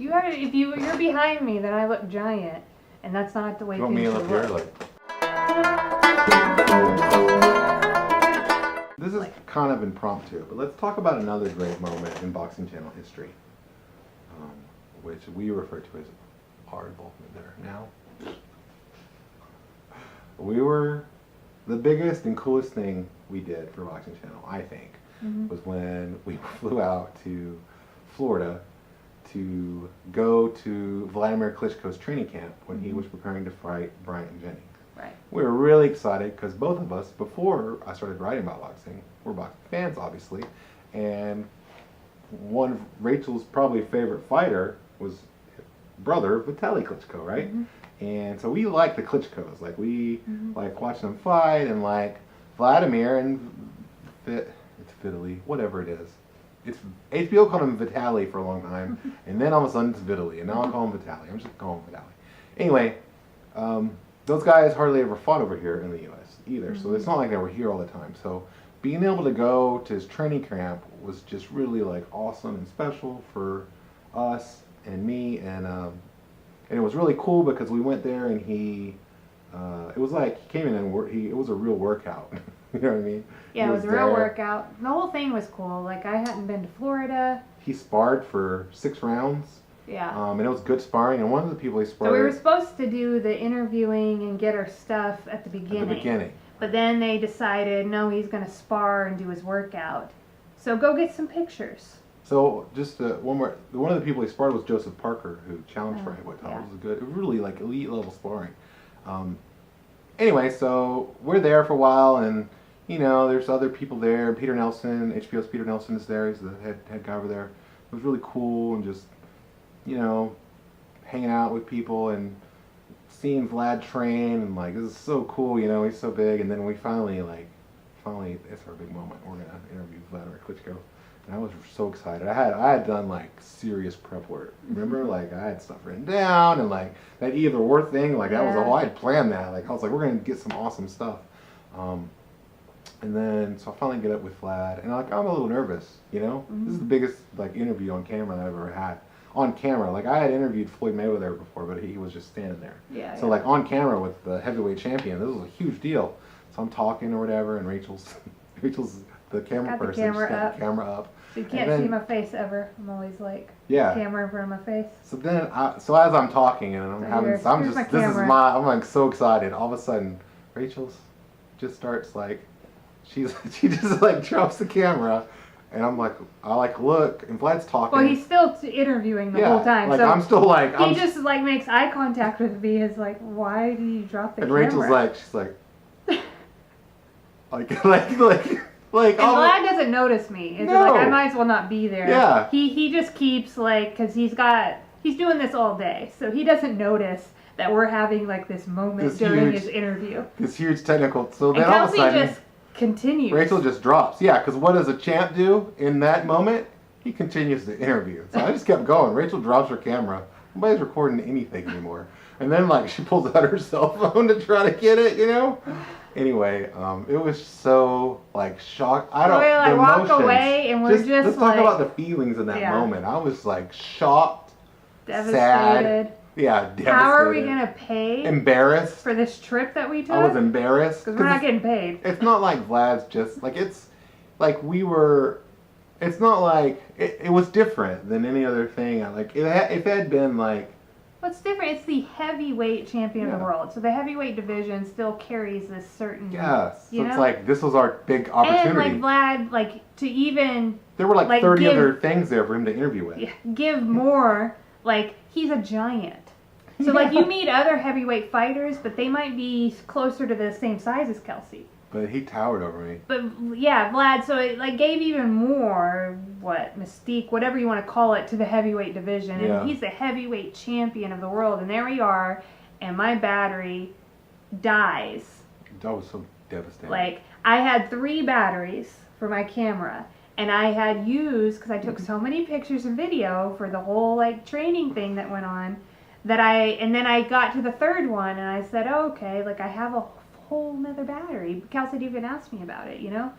You're behind me, then I look giant, and that's not the way You want me things to should look here? look. This is kind of impromptu, but let's talk about another great moment in Boxing Channel history, which we refer to as our involvement there now. The biggest and coolest thing we did for Boxing Channel, I think, was when we flew out to Florida to go to Wladimir Klitschko's training camp when he was preparing to fight Bryant Jennings. Right. We were really excited because both of us, before I started writing about boxing, we're boxing fans, obviously, and one of Rachel's probably favorite fighter was brother Vitaly Klitschko, right? And so we like the Klitschkos, like we like watching them fight, and like Wladimir and it's Vitaly, whatever it is. It's HBO called him Vitaly for a long time, and then all of a sudden it's Vitaly, and now I call him Vitaly. I'm just calling him Vitaly. Anyway, those guys hardly ever fought over here in the U.S. either, so it's not like they were here all the time. So being able to go to his training camp was just really like awesome and special for us and me, and it was really cool because we went there and it was like he came in and it was a real workout. You know what I mean? Yeah, it was a real workout. The whole thing was cool. Like, I hadn't been to Florida. He sparred for 6 rounds. Yeah. And it was good sparring, and one of the people he sparred... So we were supposed to do the interviewing and get our stuff at the beginning. At the beginning. But then they decided, no, he's going to spar and do his workout. So go get some pictures. So just one more... One of the people he sparred was Joseph Parker, who challenged for heavyweight title. It was good. It was really like elite level sparring. Anyway, so we're there for a while, and you know, there's other people there. Peter Nelson, HBO's Peter Nelson is there. He's the head guy over there. It was really cool, and just, you know, hanging out with people and seeing Vlad train, and like, this is so cool, you know, he's so big. And then we finally, it's our big moment. We're gonna interview Wladimir Klitschko, and I was so excited. I had done like serious prep work. Remember, like I had stuff written down, and like that either or thing, like that was the whole. I had planned that. Like I was like, we're gonna get some awesome stuff. And then, so I finally get up with Vlad, and like I'm a little nervous, you know? This is the biggest like interview on camera that I've ever had. On camera, like I had interviewed Floyd Mayweather before, but he was just standing there. Yeah. So like on camera with the heavyweight champion, this was a huge deal. So I'm talking or whatever, and Rachel's the camera person. She's got the camera up. So you can't see my face ever. I'm always like, camera in front of my face. So then, so as I'm talking and I'm like so excited. All of a sudden, Rachel's just starts like. She just like drops the camera, and I'm like, I like look, and Vlad's talking. Well, he's still interviewing the whole time. Like so I'm still like. He just like makes eye contact with me. Is like, why did you drop the camera? And Rachel's like, she's like, like. And Vlad doesn't notice me. It's like I might as well not be there. Yeah. He just keeps like, cause he's doing this all day, so he doesn't notice that we're having like this moment during his interview. This huge technical. So then and all of a sudden. Just continues. Rachel just drops. Yeah, because what does a champ do in that moment? He continues the interview. So I just kept going. Rachel drops her camera. Nobody's recording anything anymore. And then like she pulls out her cell phone to try to get it, you know? Anyway, it was so like shocked. We walk away and we're just let's talk about the feelings in that moment. I was like shocked, devastated. Sad. Yeah, devastated. How are we gonna pay? Embarrassed for this trip that we took. I was embarrassed because we're not getting paid. It's not like Vlad's just like it's like we were. It's not like it was different than any other thing. Like if it had been like. What's different? It's the heavyweight champion of the world, so the heavyweight division still carries this certain. Yes, so it's like this was our big opportunity. And like Vlad, like to even. There were like 30 other things there for him to interview with. Yeah, give more. Like, he's a giant. So, like, you meet other heavyweight fighters, but they might be closer to the same size as Kelsey. But he towered over me. But, yeah, Vlad, so it, like, gave even more, mystique, whatever you want to call it, to the heavyweight division. And he's the heavyweight champion of the world. And there we are, and my battery dies. That was so devastating. Like, I had 3 batteries for my camera. And I had used, because I took so many pictures and video for the whole like training thing that went on, and then I got to the 3rd one and I said, oh, okay, like I have a whole nother battery. Kelsey didn't even ask me about it, you know?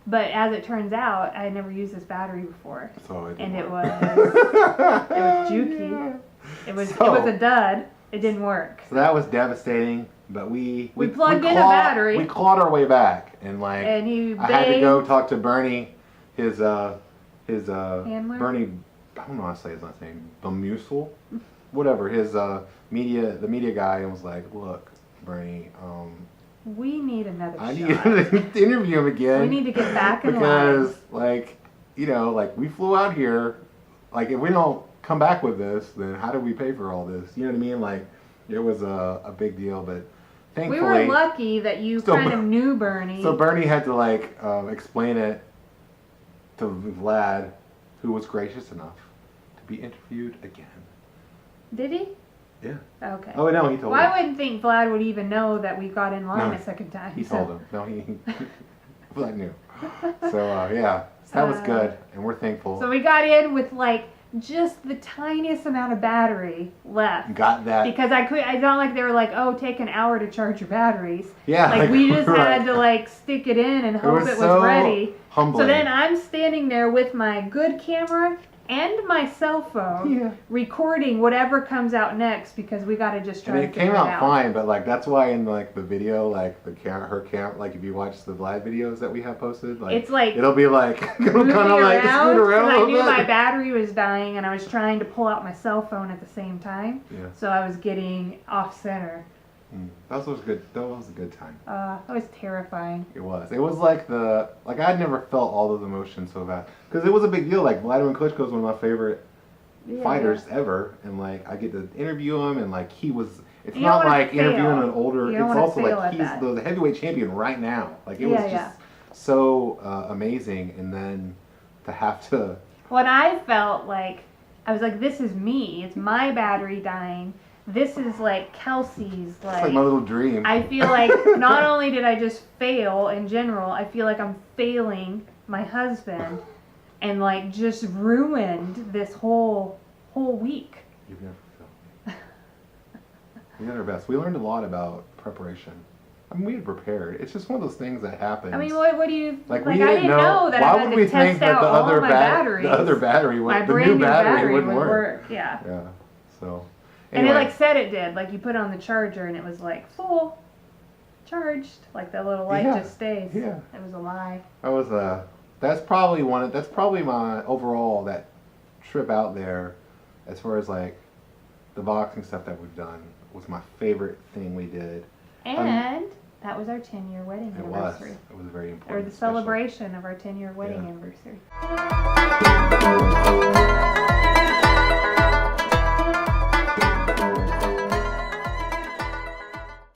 But as it turns out, I had never used this battery before. So it and work. it was jukey. It was a dud. It didn't work. So that was devastating. But we plugged in a battery. We clawed our way back, and I had to go talk to Bernie, his handler? Bernie. I don't know how to say his last name. Bamusel, whatever. His the media guy, and was like, "Look, Bernie, we need another shot. I need to interview him again. We need to get back in because, line. we flew out here. Like, if we don't come back with this, then how do we pay for all this? You know what I mean? Like, it was a big deal, but thankfully... We were lucky that you kind of knew Bernie. So Bernie had to, explain it to Vlad, who was gracious enough to be interviewed again. Did he? Yeah. Okay. Oh, no, he told him. Well, I wouldn't think Vlad would even know that we got in line a second time. He told him. No, Vlad knew. So, yeah, that was good, and we're thankful. So we got in with, just the tiniest amount of battery left. Got that. Because it's not like they were like, oh, take an hour to charge your batteries. Yeah. We just had to, stick it in and hope it was ready. Humbling. So then I'm standing there with my good camera and my cell phone recording whatever comes out next because we got to just try to figure it out. And it came out fine, but that's why in the video, her camera, if you watch the Vlad videos that we have posted, it's it'll be moving scoot around. I knew my battery was dying and I was trying to pull out my cell phone at the same time. Yeah. So I was getting off center. That was good. That was a good time. That was terrifying. It was. It was I'd never felt all those emotions so bad because it was a big deal. Wladimir Klitschko is one of my favorite fighters ever, and I get to interview him, and he was. It's not interviewing an older. It's also he's the heavyweight champion right now. It was just so amazing, and then to have to. What I felt I was like, this is me. It's my battery dying. This is Kelsey's It's my little dream. I feel not only did I just fail in general, I feel like I'm failing my husband and just ruined this whole week. You've never failed. We did our best. We learned a lot about preparation. We had prepared. It's just one of those things that happens. I mean, what do you we I didn't know that I had to test out all my batteries. The other battery, my the new battery wouldn't work. Yeah. Yeah. So. Anyway. And it said it did. You put it on the charger and it was full charged. The little light just stays. Yeah. It was a lie. That's probably my overall that trip out there, as far as the boxing stuff that we've done, was my favorite thing we did. And that was our 10-year wedding anniversary. It was very important. Or the celebration of our 10-year wedding anniversary.